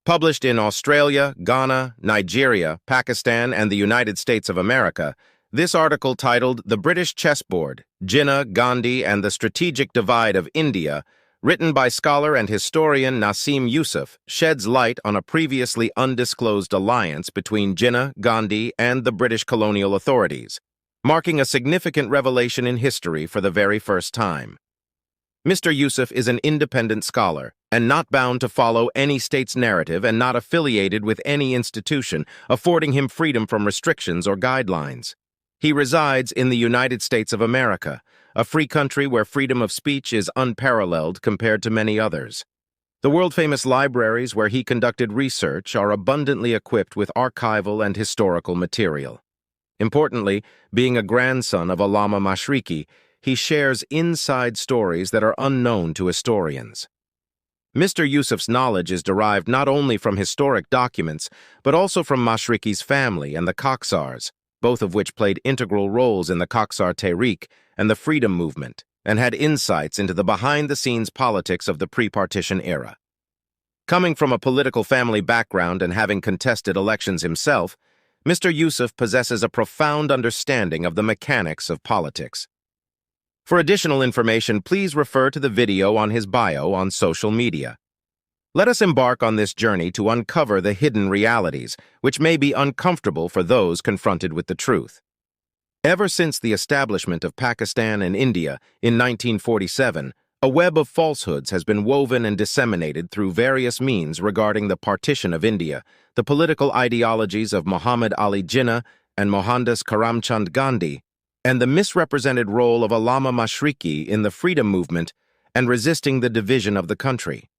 Published in Australia, Ghana, Nigeria, Pakistan, and the United States of America, this article titled The British Chessboard, Jinnah, Gandhi, and the Strategic Divide of India, written by scholar and historian Nasim Yousaf, sheds light on a previously undisclosed alliance between Jinnah, Gandhi, and the British colonial authorities, marking a significant revelation in history for the very first time. Mr. Yousaf is an independent scholar and not bound to follow any state's narrative and not affiliated with any institution, affording him freedom from restrictions or guidelines. He resides in the United States of America, a free country where freedom of speech is unparalleled compared to many others. The world-famous libraries where he conducted research are abundantly equipped with archival and historical material. Importantly, being a grandson of Allama Mashriqi, he shares inside stories that are unknown to historians. Mr. Yousaf's knowledge is derived not only from historic documents, but also from Mashriqi's family and the Coxars, both of which played integral roles in the Coxar Tehreek and the freedom movement, and had insights into the behind-the-scenes politics of the pre-partition era. Coming from a political family background and having contested elections himself, Mr. Yousaf possesses a profound understanding of the mechanics of politics. For additional information, please refer to the video on his bio on social media. Let us embark on this journey to uncover the hidden realities, which may be uncomfortable for those confronted with the truth. Ever since the establishment of Pakistan and India in 1947, a web of falsehoods has been woven and disseminated through various means regarding the partition of India, the political ideologies of Muhammad Ali Jinnah and Mohandas Karamchand Gandhi, and the misrepresented role of Allama Mashriqi in the freedom movement and resisting the division of the country.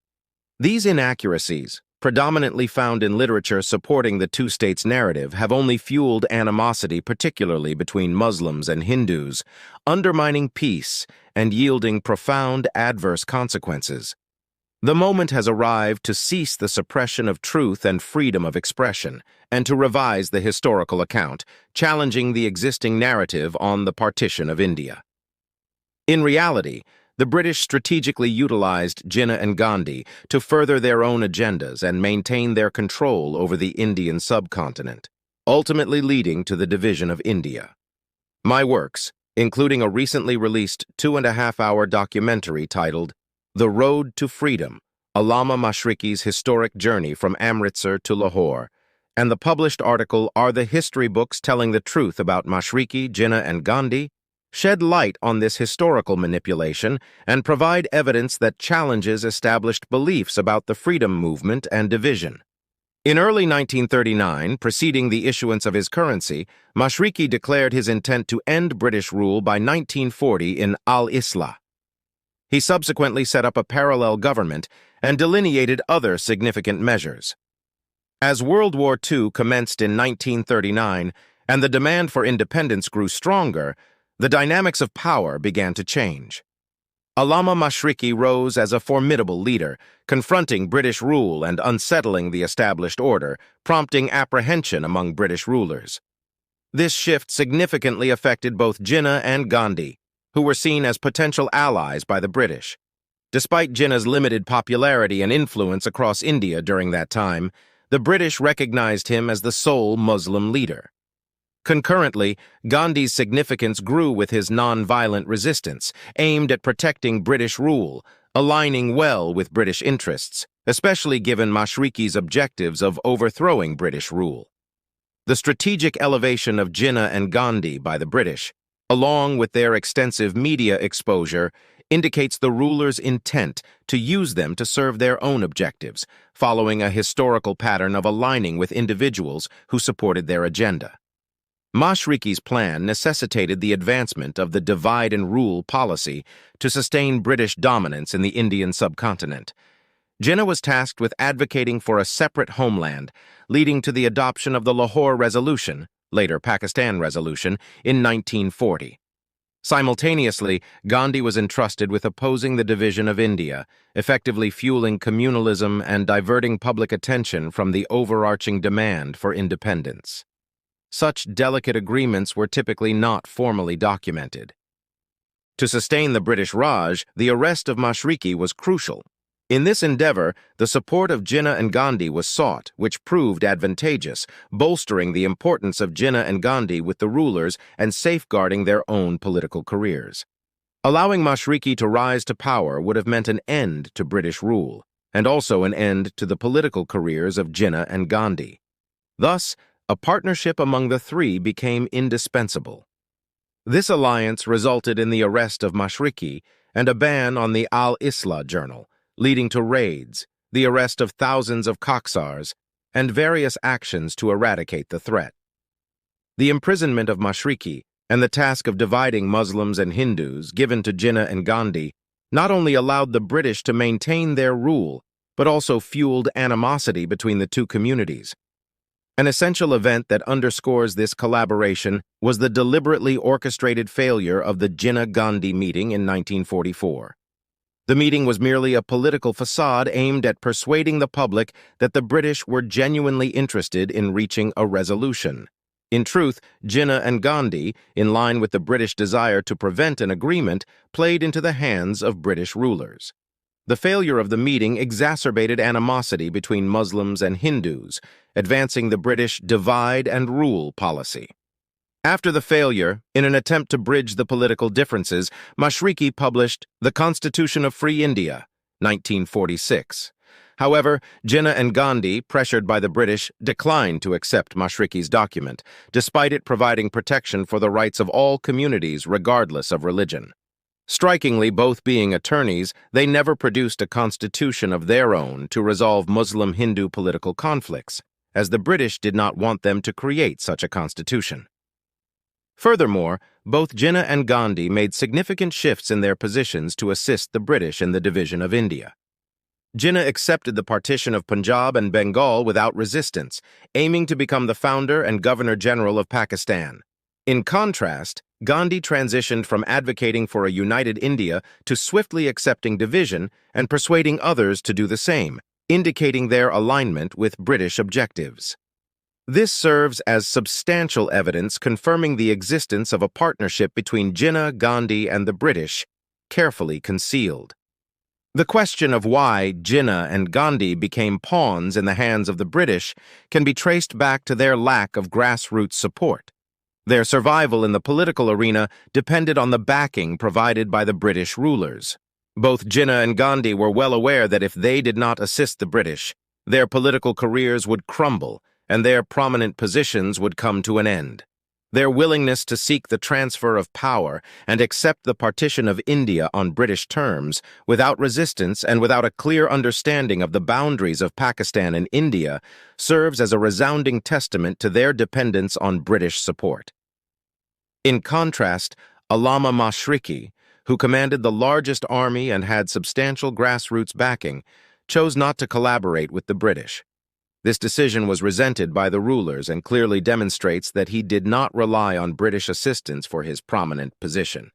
These inaccuracies, predominantly found in literature supporting the two states narrative, have only fueled animosity, particularly between Muslims and Hindus, undermining peace and yielding profound adverse consequences. The moment has arrived to cease the suppression of truth and freedom of expression, and to revise the historical account, challenging the existing narrative on the partition of India. In reality, the British strategically utilized Jinnah and Gandhi to further their own agendas and maintain their control over the Indian subcontinent, ultimately leading to the division of India. My works, including a recently released 2.5-hour documentary titled The Road to Freedom, Allama Mashriqi's Historic Journey from Amritsar to Lahore, and the published article Are the History Books Telling the Truth About Mashriqi, Jinnah, and Gandhi, shed light on this historical manipulation and provide evidence that challenges established beliefs about the freedom movement and division. In early 1939, preceding the issuance of his currency, Mashriqi declared his intent to end British rule by 1940 in Al-Islah. He subsequently set up a parallel government and delineated other significant measures. As World War II commenced in 1939 and the demand for independence grew stronger, the dynamics of power began to change. Allama Mashriqi rose as a formidable leader, confronting British rule and unsettling the established order, prompting apprehension among British rulers. This shift significantly affected both Jinnah and Gandhi, who were seen as potential allies by the British. Despite Jinnah's limited popularity and influence across India during that time, the British recognized him as the sole Muslim leader. Concurrently, Gandhi's significance grew with his non-violent resistance, aimed at protecting British rule, aligning well with British interests, especially given Mashriqi's objectives of overthrowing British rule. The strategic elevation of Jinnah and Gandhi by the British, along with their extensive media exposure, indicates the rulers' intent to use them to serve their own objectives, following a historical pattern of aligning with individuals who supported their agenda. Mashriqi's plan necessitated the advancement of the divide-and-rule policy to sustain British dominance in the Indian subcontinent. Jinnah was tasked with advocating for a separate homeland, leading to the adoption of the Lahore Resolution, later Pakistan Resolution, in 1940. Simultaneously, Gandhi was entrusted with opposing the division of India, effectively fueling communalism and diverting public attention from the overarching demand for independence. Such delicate agreements were typically not formally documented. To sustain the British Raj, the arrest of Mashriqi was crucial. In this endeavor, the support of Jinnah and Gandhi was sought, which proved advantageous, bolstering the importance of Jinnah and Gandhi with the rulers and safeguarding their own political careers. Allowing Mashriki to rise to power would have meant an end to British rule, and also an end to the political careers of Jinnah and Gandhi. Thus, a partnership among the three became indispensable. This alliance resulted in the arrest of Mashriki and a ban on the Al-Islah journal, leading to raids, the arrest of thousands of Coxars, and various actions to eradicate the threat. The imprisonment of Mashriki and the task of dividing Muslims and Hindus given to Jinnah and Gandhi not only allowed the British to maintain their rule, but also fueled animosity between the two communities. An essential event that underscores this collaboration was the deliberately orchestrated failure of the Jinnah-Gandhi meeting in 1944. The meeting was merely a political facade aimed at persuading the public that the British were genuinely interested in reaching a resolution. In truth, Jinnah and Gandhi, in line with the British desire to prevent an agreement, played into the hands of British rulers. The failure of the meeting exacerbated animosity between Muslims and Hindus, advancing the British divide and rule policy. After the failure, in an attempt to bridge the political differences, Mashriki published The Constitution of Free India, 1946. However, Jinnah and Gandhi, pressured by the British, declined to accept Mashriki's document, despite it providing protection for the rights of all communities regardless of religion. Strikingly, both being attorneys, they never produced a constitution of their own to resolve Muslim-Hindu political conflicts, as the British did not want them to create such a constitution. Furthermore, both Jinnah and Gandhi made significant shifts in their positions to assist the British in the division of India. Jinnah accepted the partition of Punjab and Bengal without resistance, aiming to become the founder and Governor-General of Pakistan. In contrast, Gandhi transitioned from advocating for a united India to swiftly accepting division and persuading others to do the same, indicating their alignment with British objectives. This serves as substantial evidence confirming the existence of a partnership between Jinnah, Gandhi, and the British, carefully concealed. The question of why Jinnah and Gandhi became pawns in the hands of the British can be traced back to their lack of grassroots support. Their survival in the political arena depended on the backing provided by the British rulers. Both Jinnah and Gandhi were well aware that if they did not assist the British, their political careers would crumble and their prominent positions would come to an end. Their willingness to seek the transfer of power and accept the partition of India on British terms, without resistance and without a clear understanding of the boundaries of Pakistan and India, serves as a resounding testament to their dependence on British support. In contrast, Allama Mashriki, who commanded the largest army and had substantial grassroots backing, chose not to collaborate with the British. This decision was resented by the rulers and clearly demonstrates that he did not rely on British assistance for his prominent position.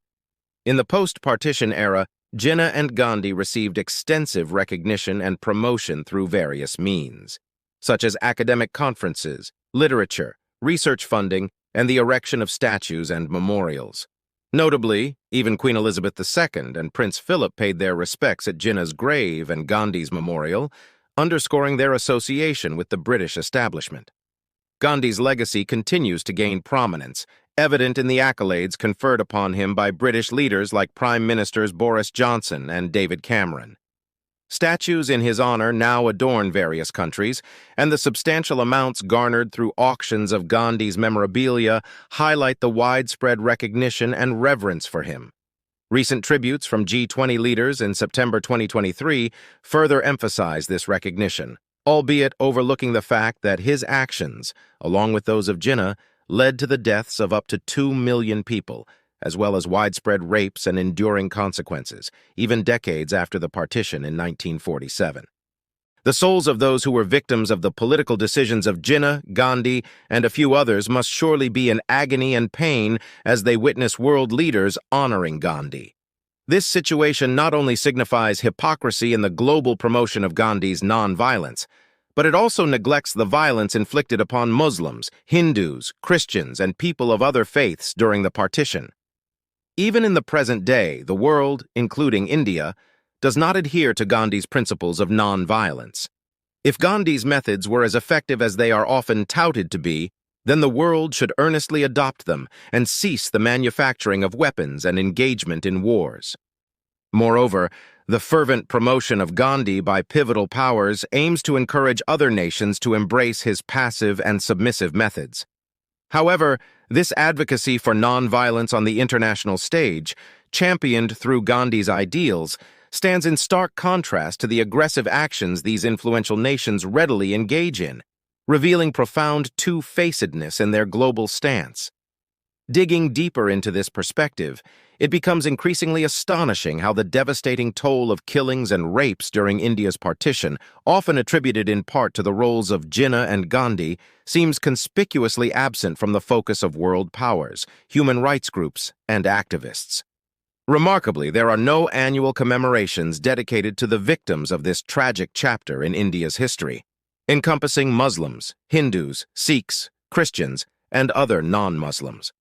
In the post-partition era, Jinnah and Gandhi received extensive recognition and promotion through various means, such as academic conferences, literature, research funding, and the erection of statues and memorials. Notably, even Queen Elizabeth II and Prince Philip paid their respects at Jinnah's grave and Gandhi's memorial, underscoring their association with the British establishment. Gandhi's legacy continues to gain prominence, evident in the accolades conferred upon him by British leaders like Prime Ministers Boris Johnson and David Cameron. Statues in his honor now adorn various countries, and the substantial amounts garnered through auctions of Gandhi's memorabilia highlight the widespread recognition and reverence for him. Recent tributes from G20 leaders in September 2023 further emphasize this recognition, albeit overlooking the fact that his actions, along with those of Jinnah, led to the deaths of up to 2 million people, as well as widespread rapes and enduring consequences, even decades after the partition in 1947. The souls of those who were victims of the political decisions of Jinnah, Gandhi, and a few others must surely be in agony and pain as they witness world leaders honoring Gandhi. This situation not only signifies hypocrisy in the global promotion of Gandhi's non-violence, but it also neglects the violence inflicted upon Muslims, Hindus, Christians, and people of other faiths during the partition. Even in the present day, the world, including India, does not adhere to Gandhi's principles of non-violence. If Gandhi's methods were as effective as they are often touted to be, then the world should earnestly adopt them and cease the manufacturing of weapons and engagement in wars. Moreover, the fervent promotion of Gandhi by pivotal powers aims to encourage other nations to embrace his passive and submissive methods. However, this advocacy for nonviolence on the international stage, championed through Gandhi's ideals, stands in stark contrast to the aggressive actions these influential nations readily engage in, revealing profound two-facedness in their global stance. Digging deeper into this perspective, it becomes increasingly astonishing how the devastating toll of killings and rapes during India's partition, often attributed in part to the roles of Jinnah and Gandhi, seems conspicuously absent from the focus of world powers, human rights groups, and activists. Remarkably, there are no annual commemorations dedicated to the victims of this tragic chapter in India's history, encompassing Muslims, Hindus, Sikhs, Christians, and other non-Muslims.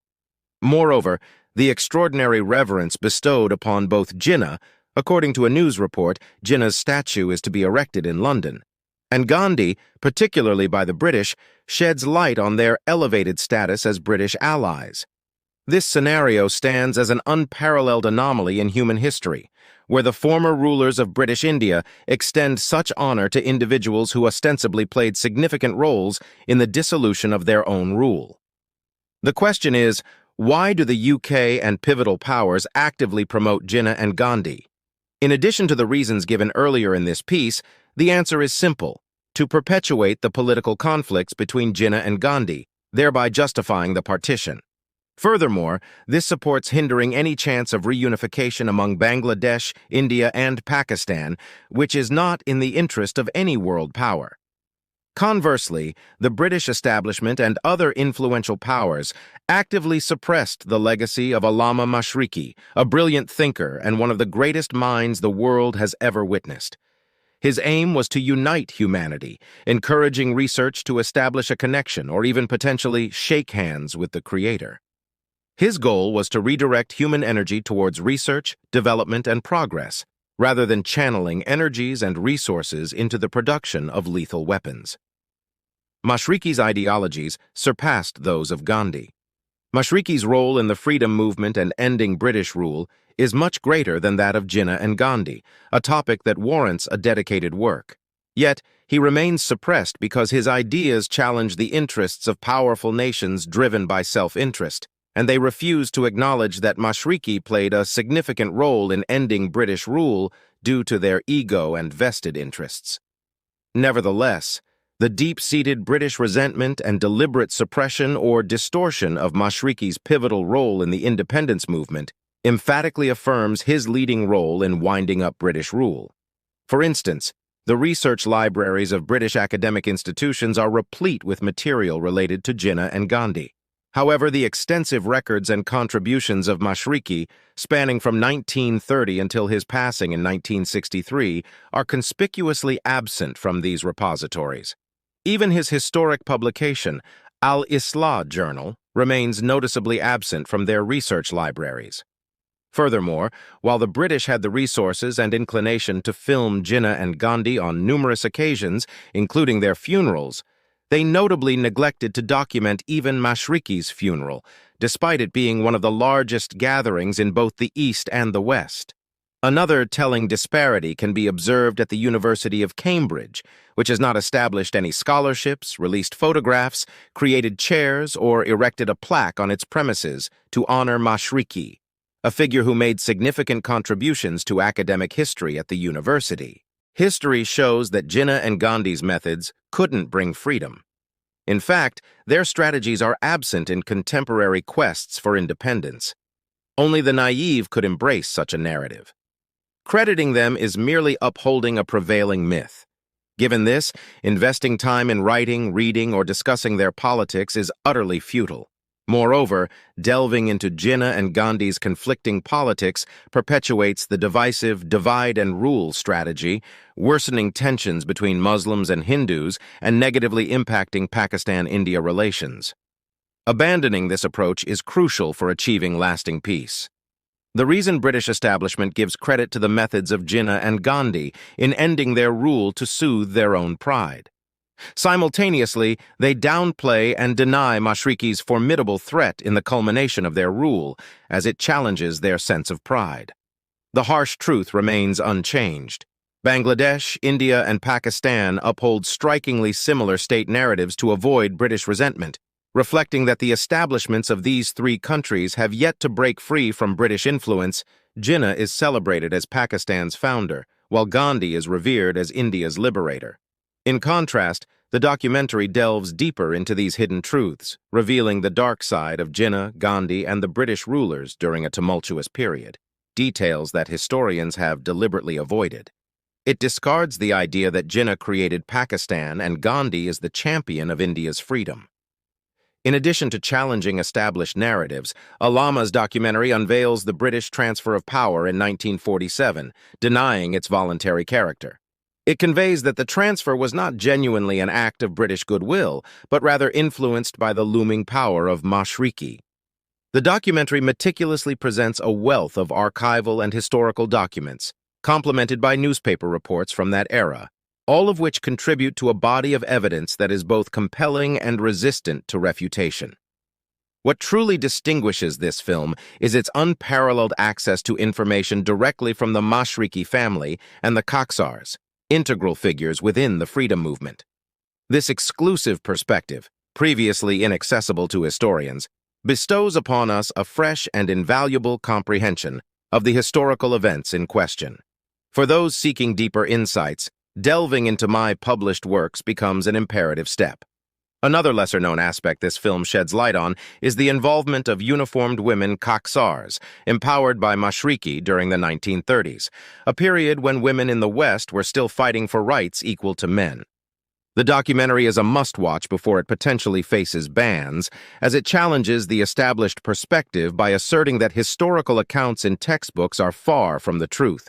Moreover, the extraordinary reverence bestowed upon both Jinnah, according to a news report, Jinnah's statue is to be erected in London, and Gandhi, particularly by the British, sheds light on their elevated status as British allies. This scenario stands as an unparalleled anomaly in human history, where the former rulers of British India extend such honor to individuals who ostensibly played significant roles in the dissolution of their own rule. The question is, why do the UK and pivotal powers actively promote Jinnah and Gandhi? In addition to the reasons given earlier in this piece, the answer is simple: to perpetuate the political conflicts between Jinnah and Gandhi, thereby justifying the partition. Furthermore, this supports hindering any chance of reunification among Bangladesh, India, and Pakistan, which is not in the interest of any world power. Conversely, the British establishment and other influential powers actively suppressed the legacy of Allama Mashriqi, a brilliant thinker and one of the greatest minds the world has ever witnessed. His aim was to unite humanity, encouraging research to establish a connection or even potentially shake hands with the Creator. His goal was to redirect human energy towards research, development, and progress, rather than channeling energies and resources into the production of lethal weapons. Mashriqi's ideologies surpassed those of Gandhi. Mashriqi's role in the freedom movement and ending British rule is much greater than that of Jinnah and Gandhi, a topic that warrants a dedicated work. Yet, he remains suppressed because his ideas challenge the interests of powerful nations driven by self-interest, and they refuse to acknowledge that Mashriqi played a significant role in ending British rule due to their ego and vested interests. Nevertheless, the deep-seated British resentment and deliberate suppression or distortion of Mashriqi's pivotal role in the independence movement emphatically affirms his leading role in winding up British rule. For instance, the research libraries of British academic institutions are replete with material related to Jinnah and Gandhi. However, the extensive records and contributions of Mashriqi, spanning from 1930 until his passing in 1963, are conspicuously absent from these repositories. Even his historic publication, Al-Islah Journal, remains noticeably absent from their research libraries. Furthermore, while the British had the resources and inclination to film Jinnah and Gandhi on numerous occasions, including their funerals, they notably neglected to document even Mashriqi's funeral, despite it being one of the largest gatherings in both the East and the West. Another telling disparity can be observed at the University of Cambridge, which has not established any scholarships, released photographs, created chairs, or erected a plaque on its premises to honor Mashriqi, a figure who made significant contributions to academic history at the university. History shows that Jinnah and Gandhi's methods couldn't bring freedom. In fact, their strategies are absent in contemporary quests for independence. Only the naive could embrace such a narrative. Crediting them is merely upholding a prevailing myth. Given this, investing time in writing, reading, or discussing their politics is utterly futile. Moreover, delving into Jinnah and Gandhi's conflicting politics perpetuates the divisive divide-and-rule strategy, worsening tensions between Muslims and Hindus and negatively impacting Pakistan-India relations. Abandoning this approach is crucial for achieving lasting peace. The reason British establishment gives credit to the methods of Jinnah and Gandhi in ending their rule to soothe their own pride. Simultaneously, they downplay and deny Mashriqi's formidable threat in the culmination of their rule, as it challenges their sense of pride. The harsh truth remains unchanged. Bangladesh, India, and Pakistan uphold strikingly similar state narratives to avoid British resentment, reflecting that the establishments of these three countries have yet to break free from British influence. Jinnah is celebrated as Pakistan's founder, while Gandhi is revered as India's liberator. In contrast, the documentary delves deeper into these hidden truths, revealing the dark side of Jinnah, Gandhi, and the British rulers during a tumultuous period, details that historians have deliberately avoided. It discards the idea that Jinnah created Pakistan and Gandhi is the champion of India's freedom. In addition to challenging established narratives, Alama's documentary unveils the British transfer of power in 1947, denying its voluntary character. It conveys that the transfer was not genuinely an act of British goodwill, but rather influenced by the looming power of Mashriqi. The documentary meticulously presents a wealth of archival and historical documents, complemented by newspaper reports from that era, all of which contribute to a body of evidence that is both compelling and resistant to refutation. What truly distinguishes this film is its unparalleled access to information directly from the Mashriqi family and the Khaksars, integral figures within the freedom movement. This exclusive perspective, previously inaccessible to historians, bestows upon us a fresh and invaluable comprehension of the historical events in question. For those seeking deeper insights, delving into my published works becomes an imperative step. Another lesser-known aspect this film sheds light on is the involvement of uniformed women Khaksars, empowered by Mashriqi during the 1930s, a period when women in the West were still fighting for rights equal to men. The documentary is a must-watch before it potentially faces bans, as it challenges the established perspective by asserting that historical accounts in textbooks are far from the truth.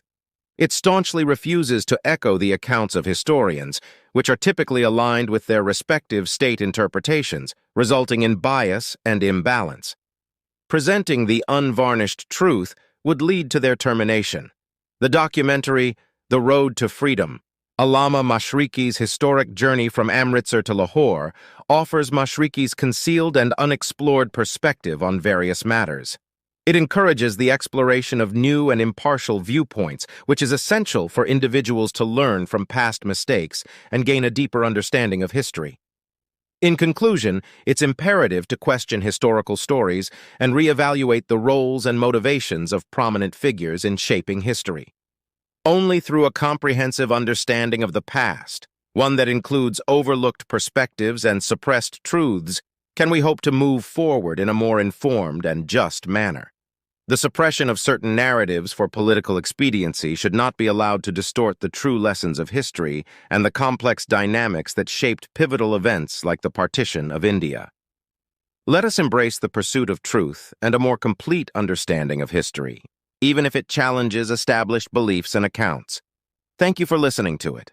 It staunchly refuses to echo the accounts of historians, which are typically aligned with their respective state interpretations, resulting in bias and imbalance. Presenting the unvarnished truth would lead to their termination. The documentary, The Road to Freedom, Allama Mashriqi's historic journey from Amritsar to Lahore, offers Mashriqi's concealed and unexplored perspective on various matters. It encourages the exploration of new and impartial viewpoints, which is essential for individuals to learn from past mistakes and gain a deeper understanding of history. In conclusion, it's imperative to question historical stories and reevaluate the roles and motivations of prominent figures in shaping history. Only through a comprehensive understanding of the past, one that includes overlooked perspectives and suppressed truths, can we hope to move forward in a more informed and just manner. The suppression of certain narratives for political expediency should not be allowed to distort the true lessons of history and the complex dynamics that shaped pivotal events like the partition of India. Let us embrace the pursuit of truth and a more complete understanding of history, even if it challenges established beliefs and accounts. Thank you for listening to it.